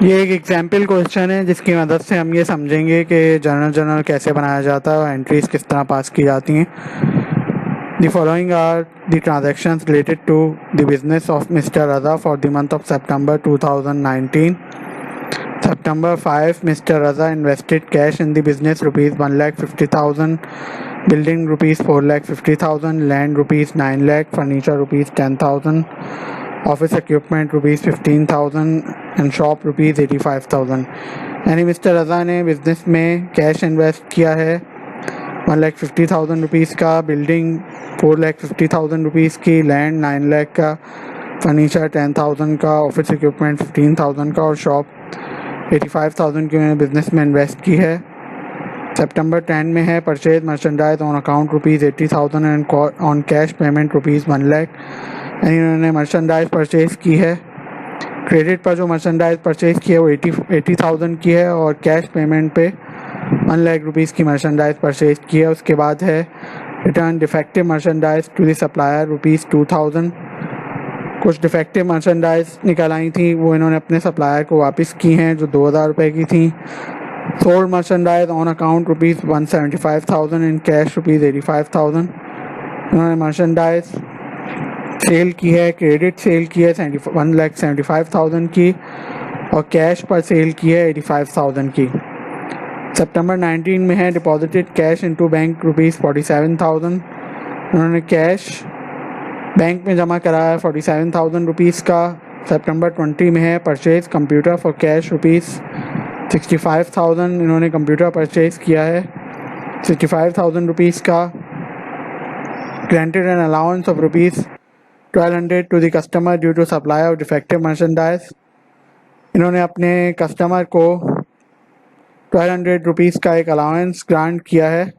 ये एक example question है जिसकी मदद से हम ये समझेंगे कि जर्नल कैसे बनाया जाता है और एंट्रीज किस तरह पास की जाती हैं। The following are the transactions related to the business of Mr. Raza for the month of September 2019. September 5, Mr. Raza invested cash in the business rupees 1,50,000, building rupees 4,50,000, land rupees 9 lakh, furniture rupees 10,000, office equipment rupees 15,000 and shop rupees 85,000। यानी mister रज़ा ने business में cash invest किया है 1,50,000 rupees का, building 4,50,000 rupees की, land 9 lakh का, furniture 10,000 का, office equipment 15,000 का और शॉप 85,000 की उन्होंने बिजनेस में इन्वेस्ट की है। सितंबर 10 में है purchase merchandise on account rupees 80,000 and on cash payment rupees 1 lakh. यानी उन्होंने मर्चेंडाइज परचेज की है। क्रेडिट पर जो मर्चेंडाइज परचेज की है वो 80,000 की है और कैश पेमेंट पे 1 लाख रुपीज़ की मर्चेंडाइज परचेज की है। उसके बाद है return defective merchandise to the supplier rupees 2,000। कुछ डिफेक्टिव मर्चेंडाइज निकल आई थी वो इन्होंने अपने सप्लायर को वापस की हैं जो 2,000 रुपये की थी। Sold merchandise on account rupees 175,000 and cash rupees 85,000। इन्होंने मर्चेंडाइज सेल की है, क्रेडिट सेल की है 1,75,000 की और कैश पर सेल की है 85,000 की। सितंबर 19 में है deposited cash into bank rupees 47,000। उन्होंने कैश बैंक में जमा कराया है 47,000 रुपीज़ का। सितंबर 20 में है purchase computer for cash rupees 65,000। इन्होंने कंप्यूटर परचेज किया है 65,000 रुपीज़ का। Granted an allowance of rupees 1,200 to the customer due to supply of defective merchandise. इन्होंने अपने कस्टमर को 1,200 रुपीज़ का एक अलाउंस ग्रांट किया है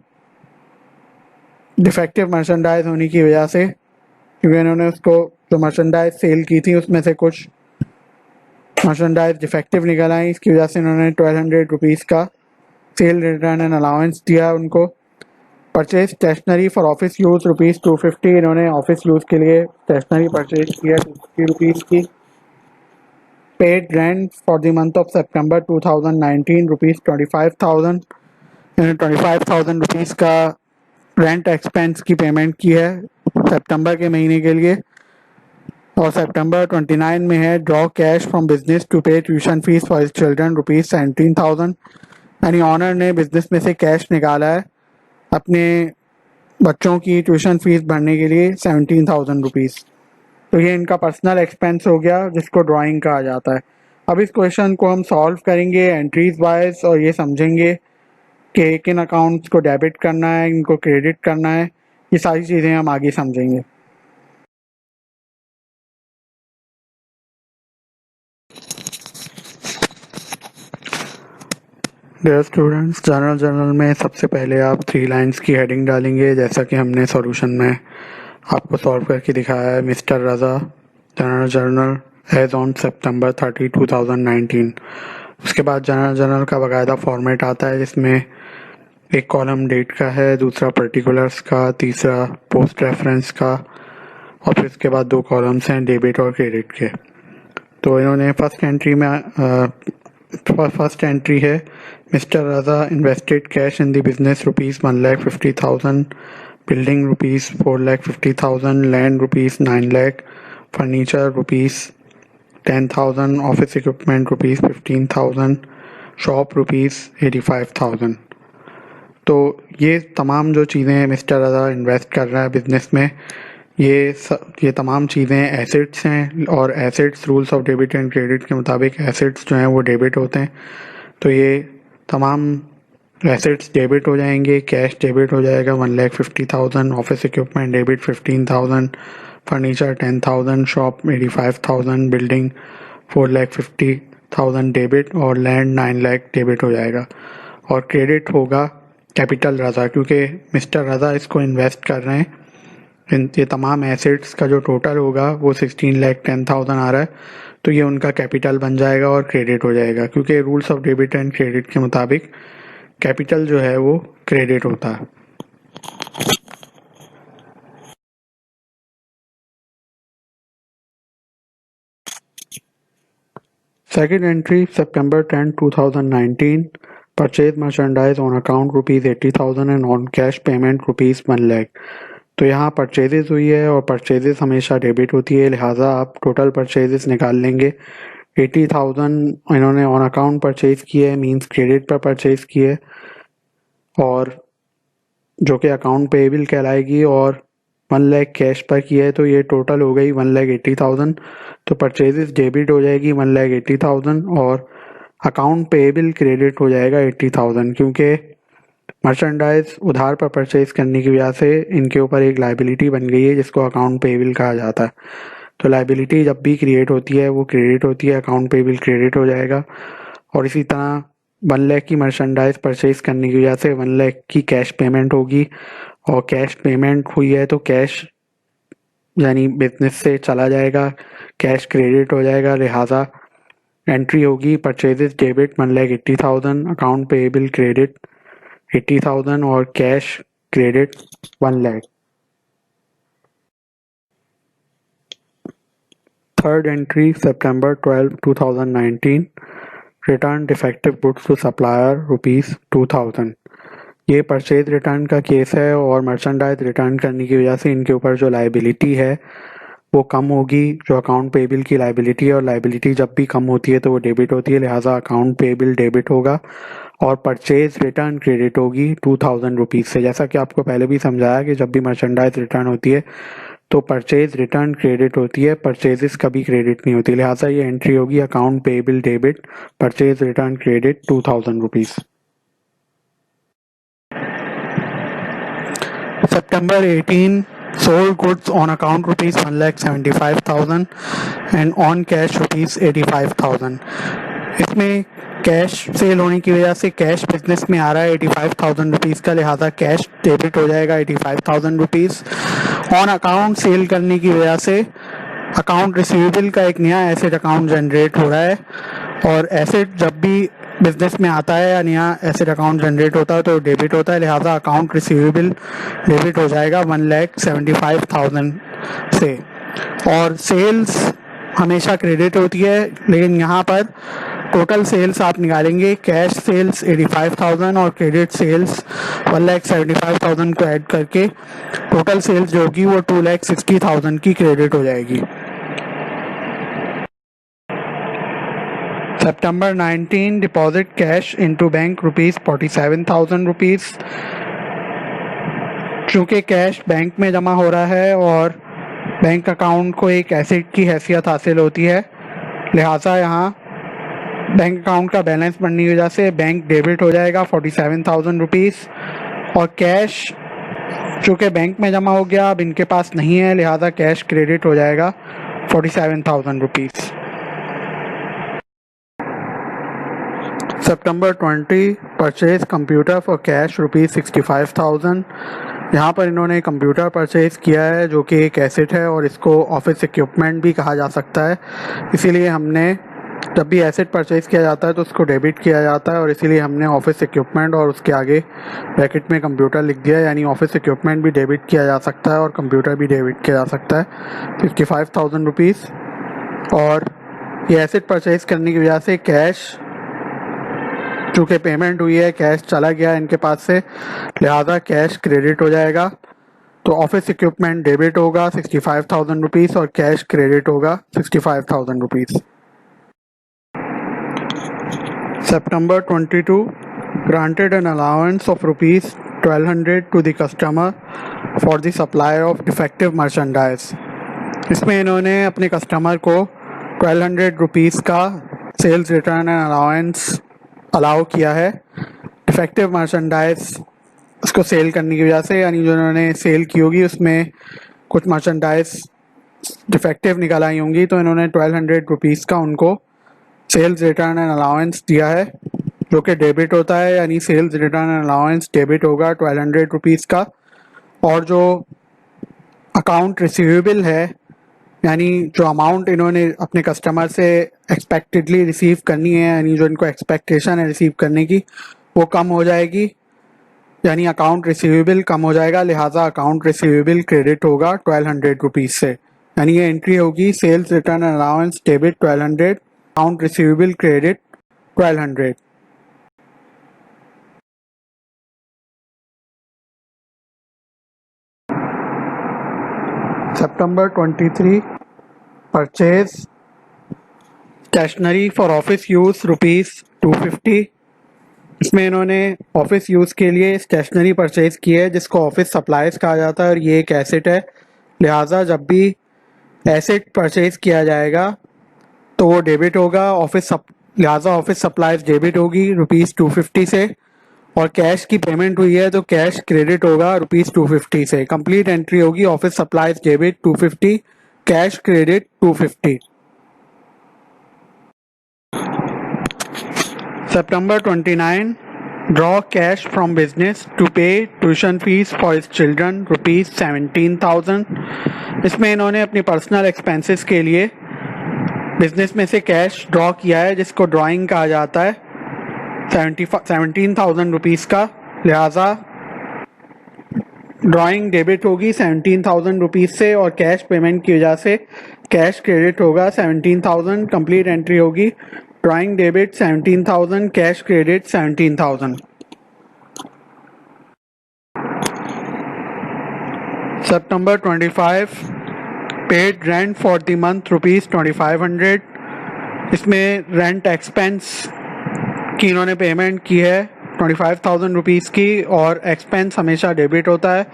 डिफेक्टिव मर्चेंडाइज होने की वजह से, क्योंकि इन्होंने उसको जो मर्चेंडाइज सेल की थी उसमें से कुछ मर्चेंडाइज डिफेक्टिव निकल आई। इसकी वजह से इन्होंने 1,200 रुपीज़ का सेल रिटर्न एंड अलाउंस दिया उनको। Purchase stationery for office use rupees 250। इन्होंने ऑफिस यूज़ के लिए स्टेशनरी परचेज किया 250 रुपीज़ की। Paid rent for the month of September 2019 rupees 25,000। इन्होंने 25,000 रुपीज़ का रेंट एक्सपेंस की पेमेंट की है सितंबर के महीने के लिए। और सितंबर 29 में है draw cash from business to pay tuition fees for his children rupees 17,000। यानी ऑनर ने बिजनेस में से कैश निकाला है अपने बच्चों की ट्यूशन फीस भरने के लिए 17,000 रुपीज़। तो ये इनका पर्सनल एक्सपेंस हो गया जिसको ड्राइंग कहा जाता है। अब इस क्वेश्चन को हम सॉल्व करेंगे एंट्रीज वाइज और ये समझेंगे कि किन अकाउंट्स को डेबिट करना है, इनको क्रेडिट करना है, ये सारी चीज़ें हम आगे समझेंगे। डियर स्टूडेंट्स, जर्नल में सबसे पहले आप 3 लाइंस की हेडिंग डालेंगे जैसा कि हमने सॉल्यूशन में आपको सॉल्व करके दिखाया है। Mister Raza journal as on September 30, 2019। उसके बाद जर्नल का बाकायदा फॉर्मेट आता है जिसमें एक कॉलम डेट का है, दूसरा पर्टिकुलर्स का, तीसरा पोस्ट रेफरेंस का और फिर उसके बाद 2 कॉलम्स हैं डेबिट और क्रेडिट के। तो इन्होंने फर्स्ट एंट्री है mister Raza invested cash in the business rupees 1,50,000, building rupees 4,50,000, land rupees 9 lakh, furniture rupees 10,000, office equipment rupees 15,000, shop rupees 85,000। तो ये तमाम जो चीज़ें मिस्टर रज़ा इन्वेस्ट कर रहा है बिजनेस में, ये तमाम चीज़ें एसेट्स हैं और assets rules of debit and credit के मुताबिक एसेट्स जो हैं वो डेबिट होते हैं। तो ये तमाम एसेट्स डेबिट हो जाएंगे। कैश डेबिट हो जाएगा 1,50,000, office equipment debit 15,000, furniture 10,000, shop 85,000, building 4,50,000 debit और लैंड 9 लाख डेबिट हो जाएगा। और क्रेडिट होगा कैपिटल रज़ा, क्योंकि मिस्टर रज़ा इसको इन्वेस्ट कर रहे हैं। ये तमाम एसेट्स का जो टोटल होगा वो 16,10,000 आ रहा है, तो ये उनका कैपिटल बन जाएगा और क्रेडिट हो जाएगा, क्योंकि rules of debit and credit के मुताबिक कैपिटल जो है वो क्रेडिट होता है। Second entry, September 10, 2019. Purchase merchandise on account rupees 80,000 and on cash payment rupees 1 lakh. तो यहाँ परचेजेस हुई है और परचेजेस हमेशा डेबिट होती है, लिहाजा आप टोटल परचेजेस निकाल लेंगे। 80,000 इन्होंने ऑन अकाउंट परचेज किए है, मींस क्रेडिट पर परचेज किए, और जो कि अकाउंट पेएबल कहलाएगी, और 1 लाख कैश पर किया है, तो ये टोटल हो गई 1,80,000। तो परचेजेस डेबिट हो जाएगी 1,80,000 और अकाउंट पेएबल क्रेडिट हो जाएगा 80,000, क्योंकि मर्चेंडाइज उधार पर परचेज करने की वजह से इनके ऊपर एक लाइबिलिटी बन गई है जिसको अकाउंट पेएबल कहा जाता है। तो लाइबिलिटी जब भी क्रिएट होती है वो क्रेडिट होती है, अकाउंट पेएबल क्रेडिट हो जाएगा। और इसी तरह 1 लाख की मर्चेंडाइज परचेज करने की वजह से 1 लाख की कैश पेमेंट होगी, और कैश पेमेंट हुई है तो कैश यानी बिजनेस से चला जाएगा, कैश क्रेडिट हो जाएगा, लिहाजा एंट्री होगी purchases debit 1,80,000, account payable credit 80,000 और cash credit 1 lakh. Third entry, September 12, 2019. Return defective goods to supplier rupees 2,000. ये परचेज रिटर्न का केस है और मर्चेंडाइज रिटर्न करने की वजह से इनके ऊपर जो लाइबिलिटी है वो कम होगी, जो अकाउंट पेएबल की लाइबिलिटी है, और लाइबिलिटी जब भी कम होती है तो वो डेबिट होती है, लिहाजा अकाउंट पेएबल डेबिट होगा और परचेज रिटर्न क्रेडिट होगी 2,000 रुपीज़ से। जैसा कि आपको पहले भी समझाया कि जब भी मर्चेंडाइज रिटर्न होती है तो परचेज रिटर्न क्रेडिट होती है, परचेजेस कभी क्रेडिट नहीं होती, लिहाजा ये एंट्री होगी account payable debit, purchase return credit 2,000 rupees. September 18, sold goods on account rupees 1,75,000 and on cash rupees 85,000. इसमें कैश सेल होने की वजह से कैश बिजनेस में आ रहा है 85,000 रुपीज़ का, लिहाजा कैश डेबिट हो जाएगा 85,000 रुपीज़। ऑन अकाउंट सेल करने की वजह से अकाउंट रिसीवेबल का एक नया एसेट अकाउंट जनरेट हो रहा है, और एसेट जब भी बिजनेस में आता है या नया एसेट अकाउंट जनरेट होता है तो डेबिट होता है, लिहाजा अकाउंट रिसीवेबल डेबिट हो जाएगा 1,75,000 से। और सेल्स हमेशा क्रेडिट होती है, लेकिन यहाँ पर टोटल सेल्स आप निकालेंगे, कैश सेल्स 85,000 और क्रेडिट सेल्स 1,75,000 को ऐड करके टोटल सेल्स जो होगी वो 2,60,000 की क्रेडिट हो जाएगी। September 19, deposit cash into bank rupees 47,000 rupees। चूँकि कैश बैंक में जमा हो रहा है और बैंक अकाउंट को एक एसेट की हैसियत हासिल होती है, लिहाजा यहाँ बैंक अकाउंट का बैलेंस बढ़ने की वजह से बैंक डेबिट हो जाएगा 47,000 रुपीज़, और कैश चूँकि बैंक में जमा हो गया अब इनके पास नहीं है, लिहाजा कैश क्रेडिट हो जाएगा 47,000 rupees. September 20, purchase computer for cash rupees 65,000। यहाँ पर इन्होंने कंप्यूटर परचेज किया है जो कि एक एसेट है और इसको ऑफिस इक्विपमेंट भी कहा जा सकता है, इसीलिए हमने जब भी एसेट परचेज किया जाता है तो उसको डेबिट किया जाता है, और इसीलिए हमने ऑफिस इक्विपमेंट और उसके आगे ब्रैकेट में कंप्यूटर लिख दिया, यानी ऑफिस इक्विपमेंट भी डेबिट किया जा सकता है और कंप्यूटर भी डेबिट किया जा सकता है 55,000 रुपीज़। और ये एसेट परचेज करने की वजह से कैश चूँकि पेमेंट हुई है, कैश चला गया इनके पास से, लिहाजा कैश क्रेडिट हो जाएगा। तो ऑफिस इक्विपमेंट डेबिट होगा 65,000 रुपीज़ और कैश क्रेडिट होगा 65,000 rupees. September 22, granted an allowance of rupees 1,200 to the customer for the supply of defective merchandise। इसमें इन्होंने अपने कस्टमर को 1,200 रुपीज़ का sales return and allowance allow किया है डिफेक्टिव मर्चेंडाइज उसको सेल करने की वजह से, यानी जो इन्होंने सेल की होगी उसमें कुछ मर्चेंडाइज डिफेक्टिव निकल आई होंगी, तो इन्होंने 1,200 रुपीज़ का उनको सेल्स रिटर्न एंड अलाउंस दिया है जो कि डेबिट होता है, यानी sales return and allowance debit होगा 1,200 रुपीज़ का। और जो अकाउंट रिसीवेबल है, यानी जो अमाउंट इन्होंने अपने कस्टमर से एक्सपेक्टेडली रिसीव करनी है, यानी जो इनको एक्सपेक्टेशन है रिसीव करने की, वो कम हो जाएगी, यानी अकाउंट रिसीवेबल कम हो जाएगा, लिहाजा अकाउंट रिसीवेबल क्रेडिट होगा 1,200 रुपीज़ से। यानी ये एंट्री होगी sales return allowance debit 1,200 account receivable credit 1200. September 23, purchase stationery for office use ₹250. इसमें इन्होंने ऑफिस यूज़ के लिए स्टेशनरी परचेज़ की है जिसको ऑफिस सप्लाईज कहा जाता है और ये एक एसेट है, लिहाजा जब भी एसेट परचेज़ किया जाएगा तो वो डेबिट होगा, लिहाजा ऑफिस सप्लाईज डेबिट होगी ₹250 से, और कैश की पेमेंट हुई है तो कैश क्रेडिट होगा ₹250 से. कंप्लीट एंट्री होगी office supplies debit 250, cash credit 250. September 29, draw cash from business to pay tuition fees for his children ₹17,000. इसमें इन्होंने अपनी पर्सनल एक्सपेंसेस के लिए बिजनेस में से कैश ड्रॉ किया है जिसको ड्राइंग कहा जाता है 17,000 रुपीज़ का, लिहाजा ड्राइंग डेबिट होगी 17,000 रुपीज़ से और कैश पेमेंट की वजह से कैश क्रेडिट होगा 17,000. कंप्लीट एंट्री होगी drawing debit 17,000, cash credit 17,000. September 25, paid rent for the month ₹2,500. इसमें रेंट एक्सपेंस की इन्होंने पेमेंट की है 25,000 रुपीज़ की और एक्सपेंस हमेशा डेबिट होता है,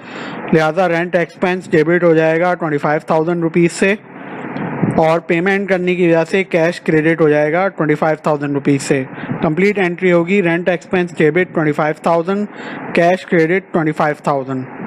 लिहाजा रेंट एक्सपेंस डेबिट हो जाएगा 25,000 रुपीज़ से और पेमेंट करने की वजह से कैश क्रेडिट हो जाएगा 25,000 रुपीज़ से. कंप्लीट एंट्री होगी rent expense debit 25,000, cash credit 25,000.